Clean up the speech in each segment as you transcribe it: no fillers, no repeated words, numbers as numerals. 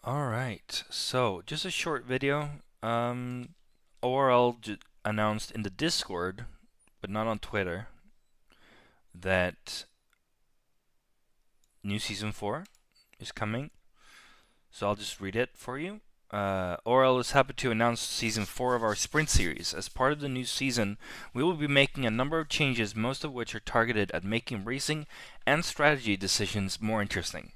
Alright, so just a short video. ORL announced in the Discord, but not on Twitter, that new Season 4 is coming. So I'll just read it for you. ORL is happy to announce Season 4 of our Sprint series. As part of the new season, we will be making a number of changes, most of which are targeted at making racing and strategy decisions more interesting.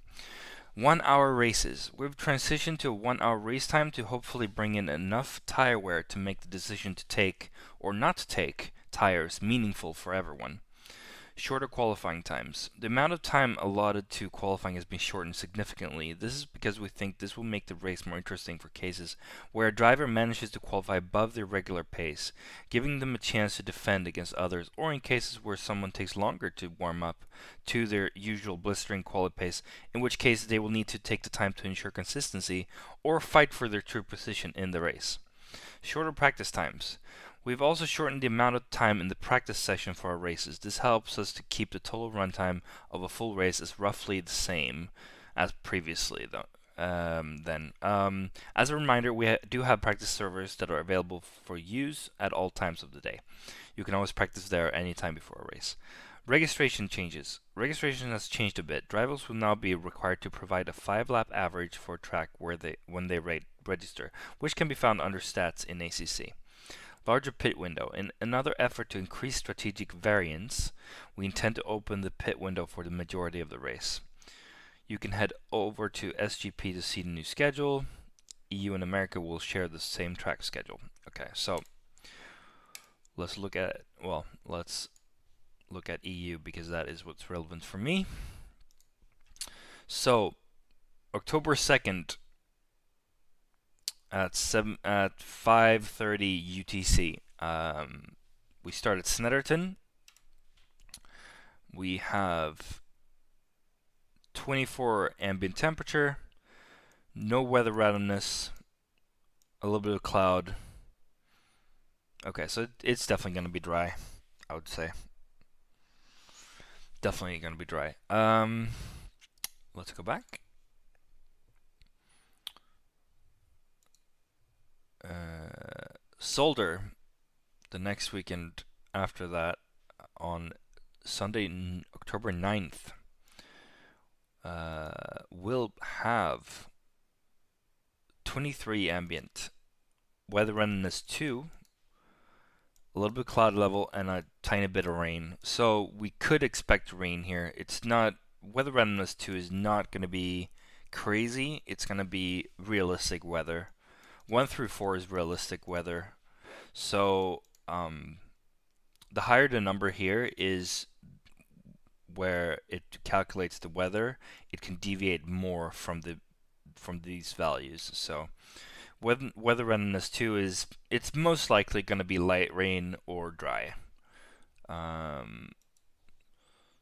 1 hour races. We've transitioned to a 1 hour race time to hopefully bring in enough tire wear to make the decision to take or not to take tires meaningful for everyone. Shorter qualifying times. The amount of time allotted to qualifying has been shortened significantly. This is because we think this will make the race more interesting for cases where a driver manages to qualify above their regular pace, giving them a chance to defend against others, or in cases where someone takes longer to warm up to their usual blistering quality pace, in which case they will need to take the time to ensure consistency or fight for their true position in the race. Shorter practice times. We've also shortened the amount of time in the practice session for our races. This helps us to keep the total runtime of a full race as roughly the same as previously, though. As a reminder, we do have practice servers that are available for use at all times of the day. You can always practice there anytime before a race. Registration changes. Registration has changed a bit. Drivers will now be required to provide a 5-lap average for a track when they register, which can be found under stats in ACC. Larger pit window. In another effort to increase strategic variance, we intend to open the pit window for the majority of the race. You can head over to SGP to see the new schedule. EU and America will share the same track schedule. Okay, so let's look at EU because that is what's relevant for me. So, October 2nd at 5:30 UTC. We start at Snetterton. We have 24 ambient temperature, no weather randomness, a little bit of cloud. Okay, so it's definitely going to be dry, I would say. Definitely going to be dry. Let's go back. Solder, the next weekend after that, on Sunday, October 9th, will have 23 ambient, weather randomness 2, a little bit cloud level, and a tiny bit of rain. So we could expect rain here. It's not, weather randomness 2 is not going to be crazy. It's going to be realistic weather. 1 through 4 is realistic weather. So the higher the number here is where it calculates the weather, it can deviate more from these values. So weather randomness 2 is, it's most likely going to be light rain or dry.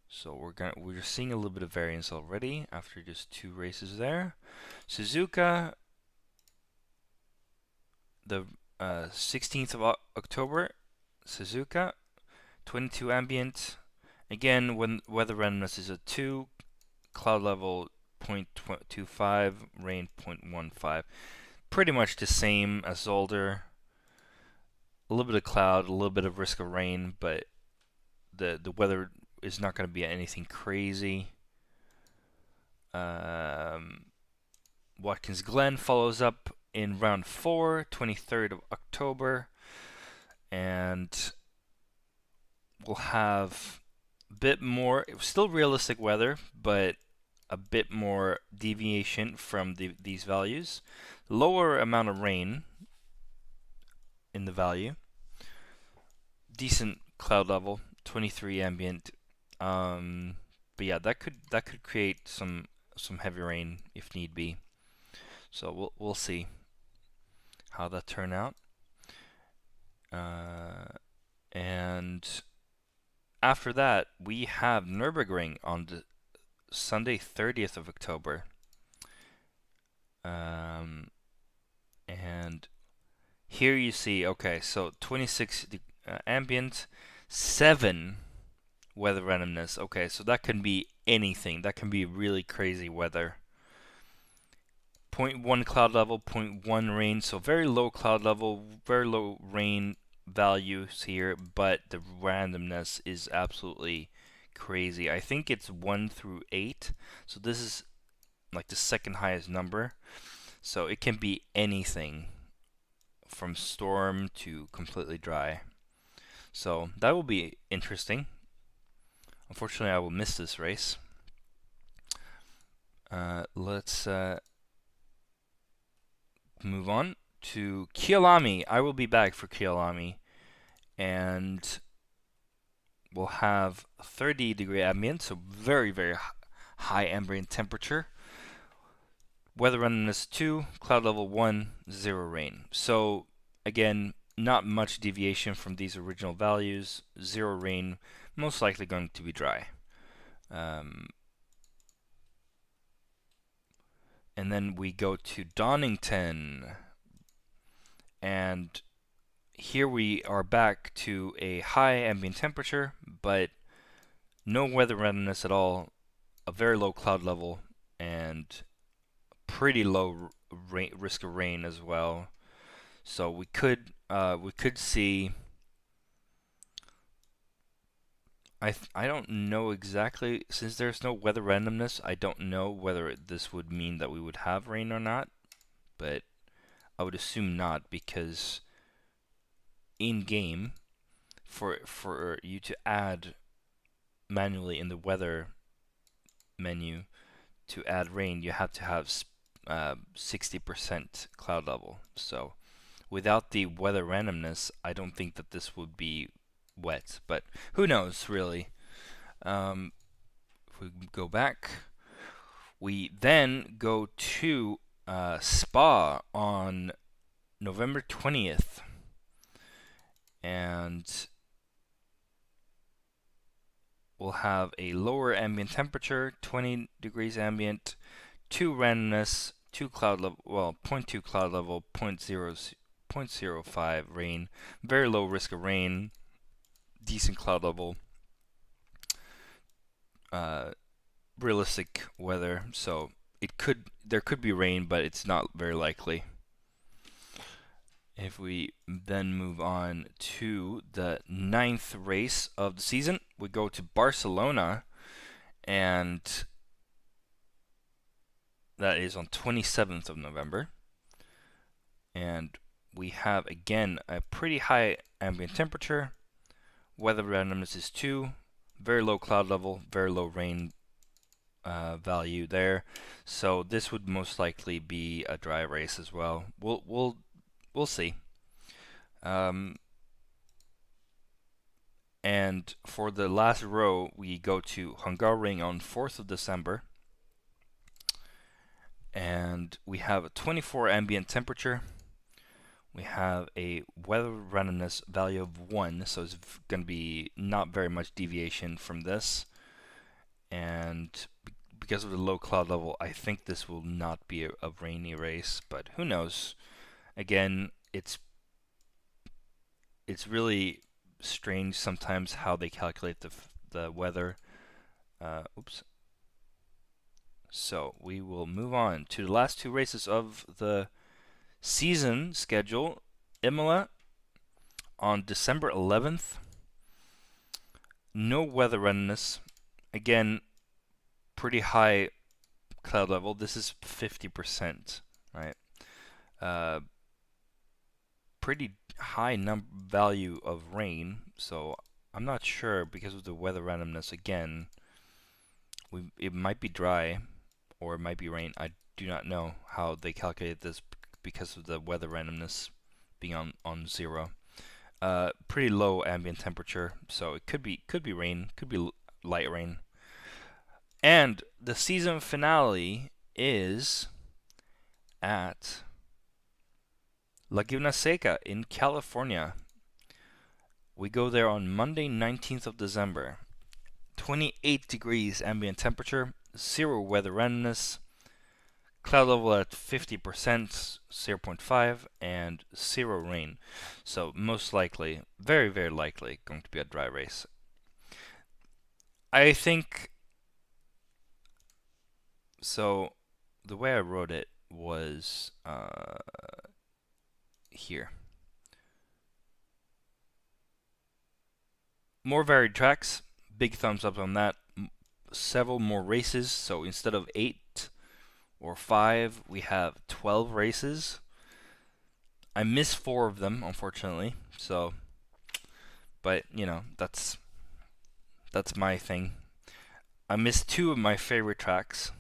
So we're seeing a little bit of variance already after just 2 races there. Suzuka, the 16th of October, Suzuka, 22 ambient. Again, when weather randomness is a 2, cloud level 0.25, rain 0.15. Pretty much the same as Zolder. A little bit of cloud, a little bit of risk of rain, but the weather is not going to be anything crazy. Watkins Glen follows up in round 4, 23rd of October, and we'll have a bit more, still realistic weather, but a bit more deviation from these values. Lower amount of rain in the value. Decent cloud level, 23 ambient. But yeah, that could create some heavy rain if need be. So we'll see how that turn out. And after that, we have Nürburgring on the Sunday 30th of October. And here you see, okay, so 26 ambient, 7 weather randomness. Okay, so that can be anything. That can be really crazy weather. 0.1 cloud level, 0.1 rain, so very low cloud level, very low rain values here, but the randomness is absolutely crazy. I think it's 1 through 8, so this is like the second highest number, so it can be anything from storm to completely dry. So that will be interesting. Unfortunately, I will miss this race. Let's move on to Kyalami. I will be back for Kyalami, and we'll have 30-degree ambient, so very, very high ambient temperature. Weather randomness 2, cloud level 1, 0 rain. So again, not much deviation from these original values. 0 rain, most likely going to be dry. And then we go to Donington, and here we are back to a high ambient temperature, but no weather randomness at all, a very low cloud level, and pretty low risk of rain as well. So we could see. I don't know exactly, since there's no weather randomness. I don't know whether this would mean that we would have rain or not, but I would assume not, because in game, for you to add manually in the weather menu to add rain, you have to have 60% cloud level. So without the weather randomness, I don't think that this would be wet, but who knows, really. If we go back, we then go to Spa on November 20th, and we'll have a lower ambient temperature, 20 degrees ambient, 2 randomness, 2 cloud level, well, 0.2 cloud level, 0.05 rain, very low risk of rain, decent cloud level, realistic weather. So there could be rain, but it's not very likely. If we then move on to the 9th race of the season, we go to Barcelona, and that is on 27th of November. And we have, again, a pretty high ambient temperature. Weather randomness is 2. Very low cloud level, very low rain value there. So this would most likely be a dry race as well. We'll see. And for the last row, we go to Hungaroring on 4th of December. And we have a 24 ambient temperature. We have a weather randomness value of 1, so it's going to be not very much deviation from this. And because of the low cloud level, I think this will not be a rainy race, but who knows? Again, it's really strange sometimes how they calculate the weather. Oops. So we will move on to the last 2 races of the season schedule. Imola on December 11th. No weather randomness. Again, pretty high cloud level. This is 50%, right? Pretty high value of rain, so I'm not sure, because of the weather randomness. Again, it might be dry or it might be rain. I do not know how they calculate this because of the weather randomness being on 0. Pretty low ambient temperature, so it could be rain, could be light rain. And the season finale is at Laguna Seca in California. We go there on Monday, 19th of December. 28 degrees ambient temperature, 0 weather randomness, cloud level at 50%, 0.5, and 0 rain. So most likely, very, very likely, going to be a dry race. I think, so the way I wrote it was here. More varied tracks. Big thumbs up on that. Several more races. So instead of 8 or 5, we have 12 races. I missed 4 of them, unfortunately. So, but you know, that's my thing. I missed 2 of my favorite tracks.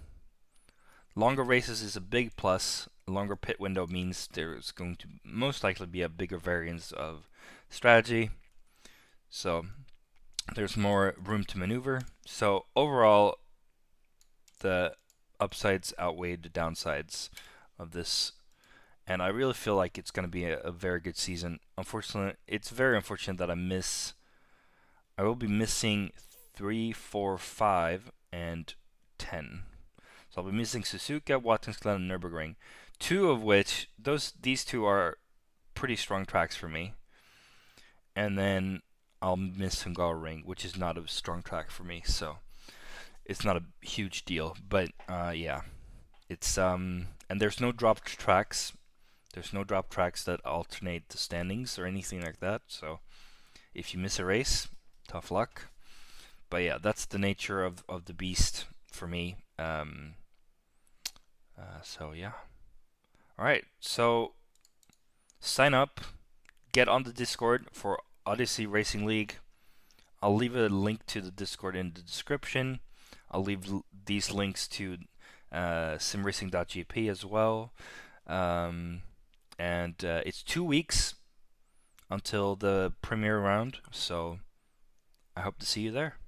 Longer races is a big plus. A longer pit window means there's going to most likely be a bigger variance of strategy. So there's more room to maneuver. So overall, the upsides outweighed the downsides of this, and I really feel like it's going to be a very good season. Unfortunately, it's very unfortunate that I will be missing 3, 4, 5, and 10. So I'll be missing Suzuka, Watkins Glen, and Nürburgring. 2 of which these 2 are pretty strong tracks for me, and then I'll miss Hungaroring, which is not a strong track for me. So it's not a huge deal, but yeah, it's and there's no dropped tracks. There's no drop tracks that alternate the standings or anything like that. So if you miss a race, tough luck. But yeah, that's the nature of the beast for me. So yeah. All right. So sign up, get on the Discord for Odyssey Racing League. I'll leave a link to the Discord in the description. I'll leave these links to simracing.gp as well. And it's 2 weeks until the premiere round, so I hope to see you there.